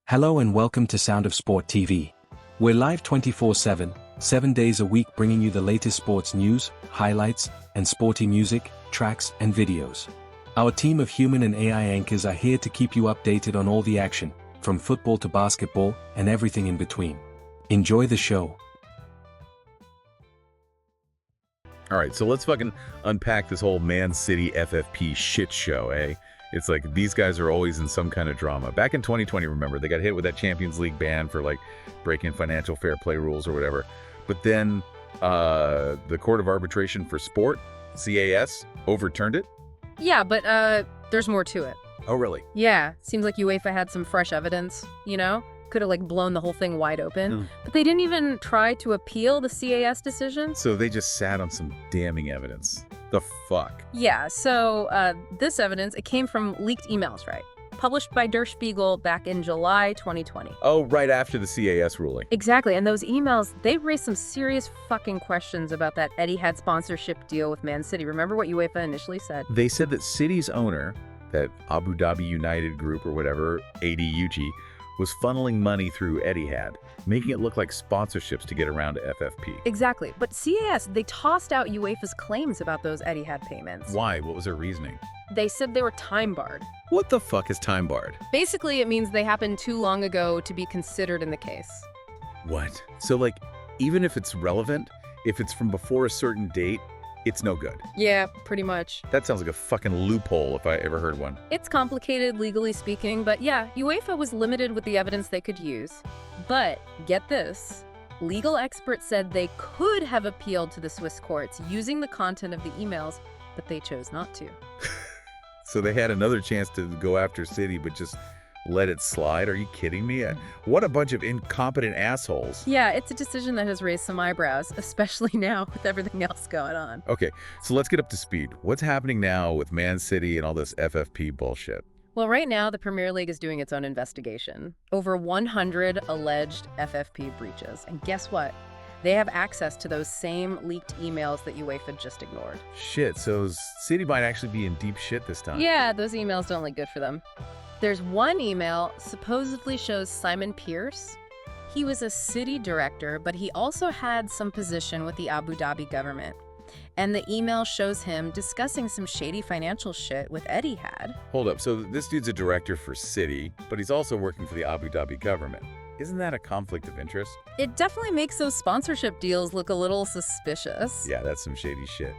Hello and welcome to Sound of Sport TV. We're live 24/7, 7 days a week bringing you the latest sports news, highlights, and sporty music, tracks, and videos. Our team of human and AI anchors are here to keep you updated on all the action, from football to basketball, and everything in between. Enjoy the show. All right, so let's fucking unpack this whole Man City FFP shit show, eh? It's like these guys are always in some kind of drama. Back in 2020, remember, they got hit with that Champions League ban for like breaking financial fair play rules or whatever. But then the Court of Arbitration for Sport, CAS, overturned it. Yeah, but there's more to it. Oh, really? Yeah, seems like UEFA had some fresh evidence, Could have, blown the whole thing wide open. But they didn't even try to appeal the CAS decision. So they just sat on some damning evidence. The fuck? Yeah, so this evidence, it came from leaked emails, right? Published by Der Spiegel back in July 2020. Oh, right after the CAS ruling. Exactly, and those emails, they raised some serious fucking questions about that Etihad sponsorship deal with Man City. Remember what UEFA initially said? They said that City's owner, that Abu Dhabi United Group or whatever, ADUG, was funneling money through Etihad, making it look like sponsorships to get around to FFP. Exactly, but CAS, they tossed out UEFA's claims about those Etihad payments. Why? What was their reasoning? They said they were time-barred. What the fuck is time barred? Basically, it means they happened too long ago to be considered in the case. What? So even if it's relevant, if it's from before a certain date, it's no good. Yeah, pretty much. That sounds like a fucking loophole if I ever heard one. It's complicated, legally speaking, but yeah, UEFA was limited with the evidence they could use. But, get this, legal experts said they could have appealed to the Swiss courts using the content of the emails, but they chose not to. So they had another chance to go after City, but just let it slide? Are you kidding me? What a bunch of incompetent assholes. Yeah, it's a decision that has raised some eyebrows, especially now with everything else going on. Okay, so let's get up to speed. What's happening now with Man City and all this FFP bullshit? Well, right now, the Premier League is doing its own investigation. Over 100 alleged FFP breaches. And guess what? They have access to those same leaked emails that UEFA just ignored. Shit, so City might actually be in deep shit this time. Yeah, those emails don't look good for them. There's one email supposedly shows Simon Pierce. He was a city director, but he also had some position with the Abu Dhabi government. And the email shows him discussing some shady financial shit with Etihad. Hold up, so this dude's a director for City, but he's also working for the Abu Dhabi government. Isn't that a conflict of interest? It definitely makes those sponsorship deals look a little suspicious. Yeah, that's some shady shit.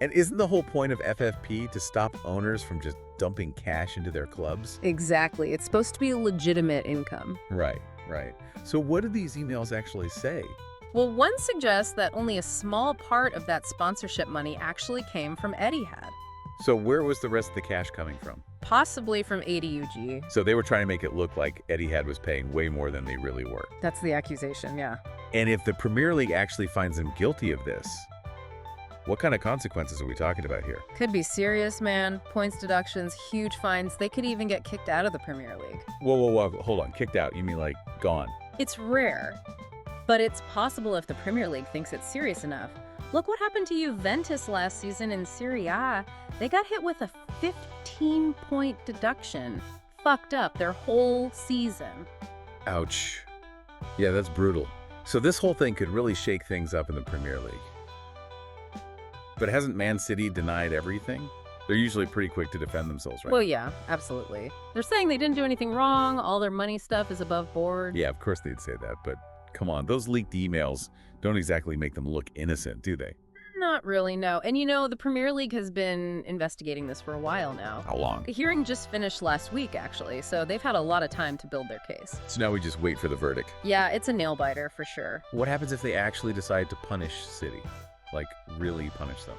And isn't the whole point of FFP to stop owners from just dumping cash into their clubs? Exactly. It's supposed to be legitimate income. Right. So what do these emails actually say? Well, one suggests that only a small part of that sponsorship money actually came from Etihad. So where was the rest of the cash coming from? Possibly from ADUG. So they were trying to make it look like Etihad was paying way more than they really were. That's the accusation, yeah. And if the Premier League actually finds them guilty of this, what kind of consequences are we talking about here? Could be serious, man. Points deductions, huge fines. They could even get kicked out of the Premier League. Whoa, hold on. Kicked out? You mean like gone? It's rare, but it's possible if the Premier League thinks it's serious enough. Look what happened to Juventus last season in Serie A. They got hit with a 15-point deduction. Fucked up their whole season. Ouch. Yeah, that's brutal. So this whole thing could really shake things up in the Premier League. But hasn't Man City denied everything? They're usually pretty quick to defend themselves, right? Well, yeah, absolutely. They're saying they didn't do anything wrong. All their money stuff is above board. Yeah, of course they'd say that, but come on, those leaked emails don't exactly make them look innocent, do they? Not really, no. And the Premier League has been investigating this for a while now. How long? The hearing just finished last week, actually, so they've had a lot of time to build their case. So now we just wait for the verdict. Yeah, it's a nail-biter for sure. What happens if they actually decide to punish City? Like, really punish them?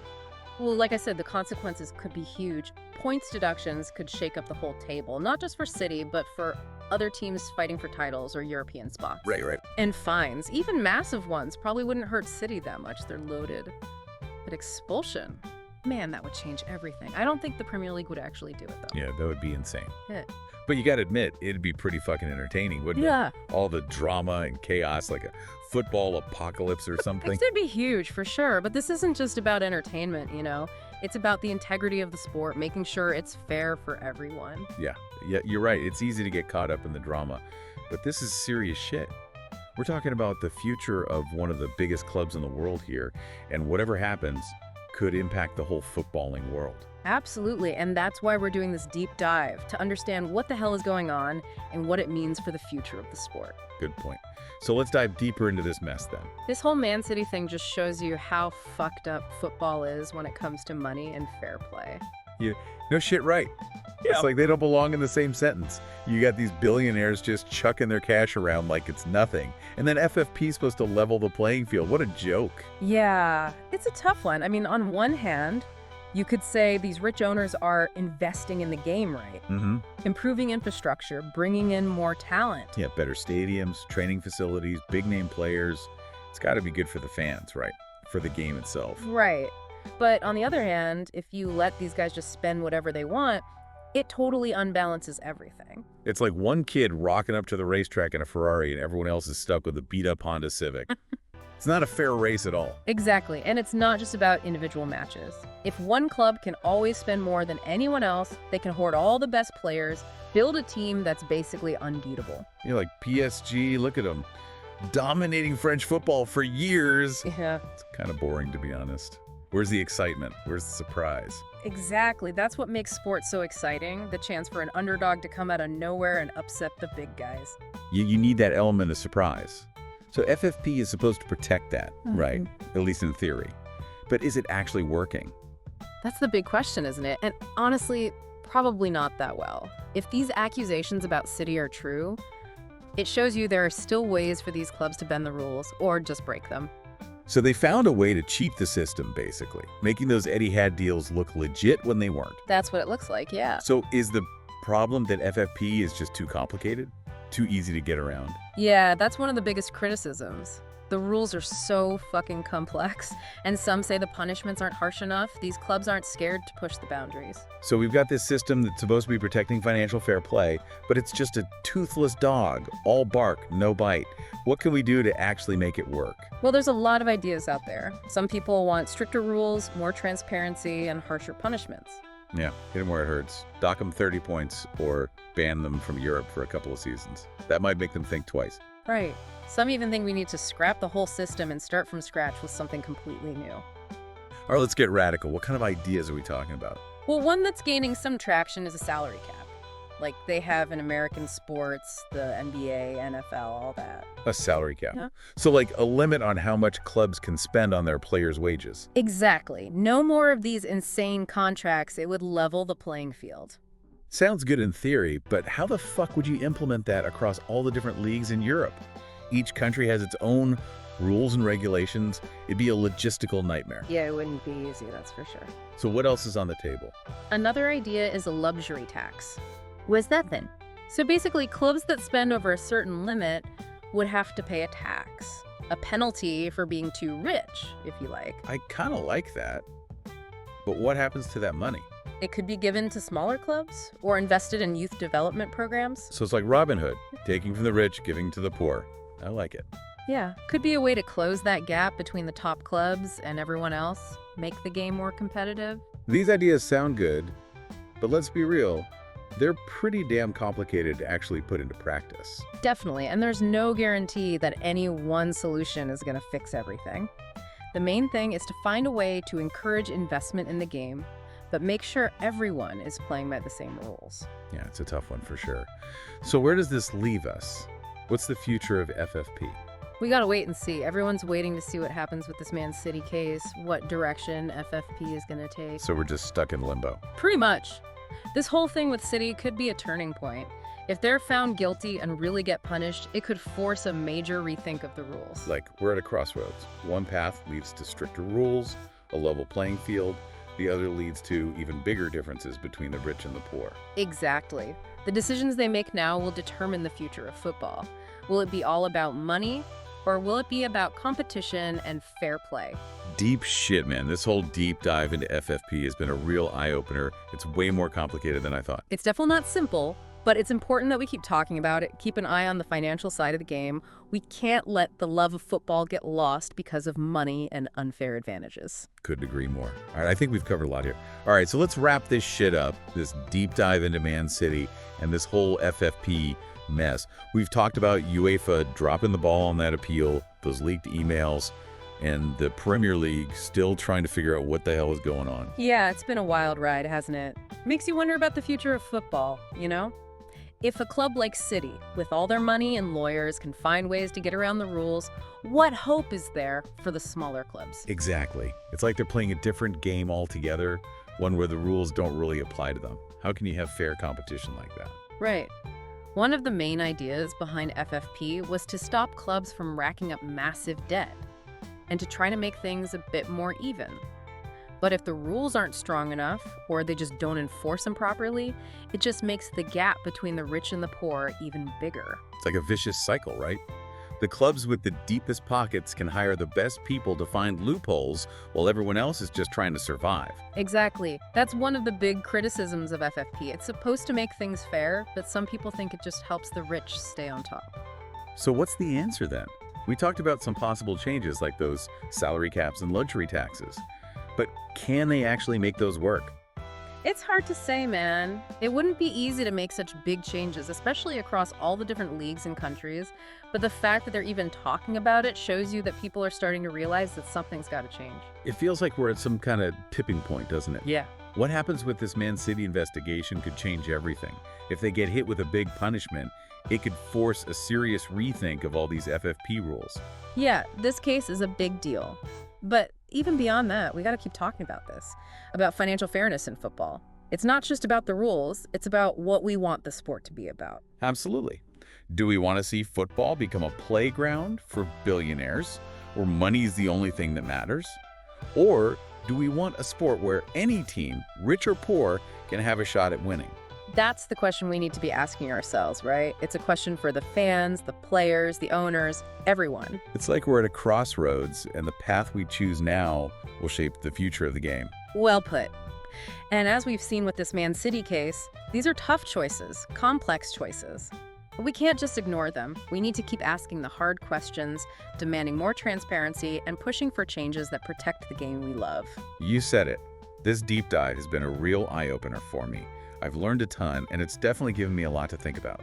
Well, like I said, the consequences could be huge. Points deductions could shake up the whole table, not just for City, but for other teams fighting for titles or European spots. Right. And fines, even massive ones, probably wouldn't hurt City that much. They're loaded. But expulsion, man, that would change everything. I don't think the Premier League would actually do it, though. Yeah, that would be insane. Yeah. But you gotta admit, it'd be pretty fucking entertaining, wouldn't it? All the drama and chaos, like a football apocalypse or something. It would be huge, for sure. But this isn't just about entertainment, It's about the integrity of the sport, making sure it's fair for everyone. Yeah, Yeah, you're right. It's easy to get caught up in the drama. But this is serious shit. We're talking about the future of one of the biggest clubs in the world here, and whatever happens could impact the whole footballing world. Absolutely, and that's why we're doing this deep dive, to understand what the hell is going on and what it means for the future of the sport. Good point. So let's dive deeper into this mess then. This whole Man City thing just shows you how fucked up football is when it comes to money and fair play. No shit, right. It's like they don't belong in the same sentence. You got these billionaires just chucking their cash around like it's nothing. And then FFP is supposed to level the playing field. What a joke. Yeah, it's a tough one. I mean, on one hand, you could say these rich owners are investing in the game, right? Improving infrastructure, bringing in more talent. Yeah, better stadiums, training facilities, big-name players. It's got to be good for the fans, right? For the game itself. Right. But on the other hand, if you let these guys just spend whatever they want, it totally unbalances everything. It's like one kid rocking up to the racetrack in a Ferrari and everyone else is stuck with a beat-up Honda Civic. It's not a fair race at all. Exactly, and it's not just about individual matches. If one club can always spend more than anyone else, they can hoard all the best players, build a team that's basically unbeatable. You're like PSG, look at them, dominating French football for years. Yeah. It's kind of boring, to be honest. Where's the excitement? Where's the surprise? Exactly. That's what makes sports so exciting, the chance for an underdog to come out of nowhere and upset the big guys. You need that element of surprise. So FFP is supposed to protect that, right? At least in theory. But is it actually working? That's the big question, isn't it? And honestly, probably not that well. If these accusations about City are true, it shows you there are still ways for these clubs to bend the rules or just break them. So they found a way to cheat the system, basically, making those Etihad deals look legit when they weren't. That's what it looks like, yeah. So is the problem that FFP is just too complicated? Too easy to get around? Yeah, that's one of the biggest criticisms. The rules are so fucking complex, and some say the punishments aren't harsh enough. These clubs aren't scared to push the boundaries. So we've got this system that's supposed to be protecting financial fair play, but it's just a toothless dog, all bark, no bite. What can we do to actually make it work? Well, there's a lot of ideas out there. Some people want stricter rules, more transparency, and harsher punishments. Yeah, hit them where it hurts. Dock them 30 points or ban them from Europe for a couple of seasons. That might make them think twice. Right. Some even think we need to scrap the whole system and start from scratch with something completely new. All right, let's get radical. What kind of ideas are we talking about? Well, one that's gaining some traction is a salary cap. Like they have in American sports, the NBA, NFL, all that. A salary cap. Yeah. So like a limit on how much clubs can spend on their players' wages. Exactly. No more of these insane contracts. It would level the playing field. Sounds good in theory, but how the fuck would you implement that across all the different leagues in Europe? Each country has its own rules and regulations. It'd be a logistical nightmare. Yeah, it wouldn't be easy, that's for sure. So what else is on the table? Another idea is a luxury tax. What's that then? So basically, clubs that spend over a certain limit would have to pay a tax, a penalty for being too rich, if you like. I kind of like that. But what happens to that money? It could be given to smaller clubs or invested in youth development programs. So it's like Robin Hood, taking from the rich, giving to the poor. I like it. Yeah, could be a way to close that gap between the top clubs and everyone else, make the game more competitive. These ideas sound good, but let's be real, they're pretty damn complicated to actually put into practice. Definitely, and there's no guarantee that any one solution is going to fix everything. The main thing is to find a way to encourage investment in the game, but make sure everyone is playing by the same rules. Yeah, it's a tough one for sure. So where does this leave us? What's the future of FFP? We gotta wait and see. Everyone's waiting to see what happens with this Man City case, what direction FFP is gonna take. So we're just stuck in limbo. Pretty much. This whole thing with City could be a turning point. If they're found guilty and really get punished, it could force a major rethink of the rules. Like, we're at a crossroads. One path leads to stricter rules, a level playing field. The other leads to even bigger differences between the rich and the poor. Exactly. The decisions they make now will determine the future of football. Will it be all about money, or will it be about competition and fair play? Deep shit, man. This whole deep dive into FFP has been a real eye-opener. It's way more complicated than I thought. It's definitely not simple, But it's important that we keep talking about it, keep an eye on the financial side of the game. We can't let the love of football get lost because of money and unfair advantages. Couldn't agree more. All right, I think we've covered a lot here. All right, so let's wrap this shit up, this deep dive into Man City and this whole FFP mess. We've talked about UEFA dropping the ball on that appeal, those leaked emails, and the Premier League still trying to figure out what the hell is going on. Yeah, it's been a wild ride, hasn't it? Makes you wonder about the future of football, you know? If a club like City, with all their money and lawyers, can find ways to get around the rules, what hope is there for the smaller clubs? Exactly. It's like they're playing a different game altogether, one where the rules don't really apply to them. How can you have fair competition like that? Right. One of the main ideas behind FFP was to stop clubs from racking up massive debt and to try to make things a bit more even. But if the rules aren't strong enough, or they just don't enforce them properly, it just makes the gap between the rich and the poor even bigger. It's like a vicious cycle, right? The clubs with the deepest pockets can hire the best people to find loopholes while everyone else is just trying to survive. Exactly. That's one of the big criticisms of FFP. It's supposed to make things fair, but some people think it just helps the rich stay on top. So what's the answer then? We talked about some possible changes like those salary caps and luxury taxes. But can they actually make those work? It's hard to say, man. It wouldn't be easy to make such big changes, especially across all the different leagues and countries. But the fact that they're even talking about it shows you that people are starting to realize that something's got to change. It feels like we're at some kind of tipping point, doesn't it? Yeah. What happens with this Man City investigation could change everything. If they get hit with a big punishment, it could force a serious rethink of all these FFP rules. Yeah, this case is a big deal. But even beyond that, we got to keep talking about this, about financial fairness in football. It's not just about the rules, it's about what we want the sport to be about. Absolutely. Do we want to see football become a playground for billionaires, where money is the only thing that matters? Or do we want a sport where any team, rich or poor, can have a shot at winning? That's the question we need to be asking ourselves, right? It's a question for the fans, the players, the owners, everyone. It's like we're at a crossroads, and the path we choose now will shape the future of the game. Well put. And as we've seen with this Man City case, these are tough choices, complex choices. But we can't just ignore them. We need to keep asking the hard questions, demanding more transparency, and pushing for changes that protect the game we love. You said it. This deep dive has been a real eye-opener for me. I've learned a ton, and it's definitely given me a lot to think about.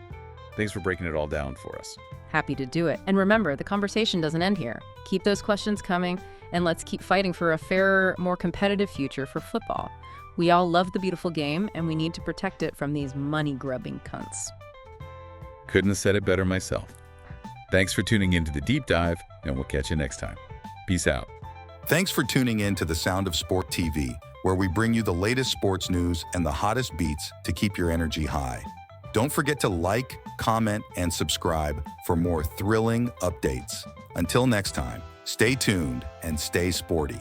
Thanks for breaking it all down for us. Happy to do it. And remember, the conversation doesn't end here. Keep those questions coming, and let's keep fighting for a fairer, more competitive future for football. We all love the beautiful game, and we need to protect it from these money-grubbing cunts. Couldn't have said it better myself. Thanks for tuning in to the deep dive, and we'll catch you next time. Peace out. Thanks for tuning in to The Sound of Sport TV, where we bring you the latest sports news and the hottest beats to keep your energy high. Don't forget to like, comment, and subscribe for more thrilling updates. Until next time, stay tuned and stay sporty.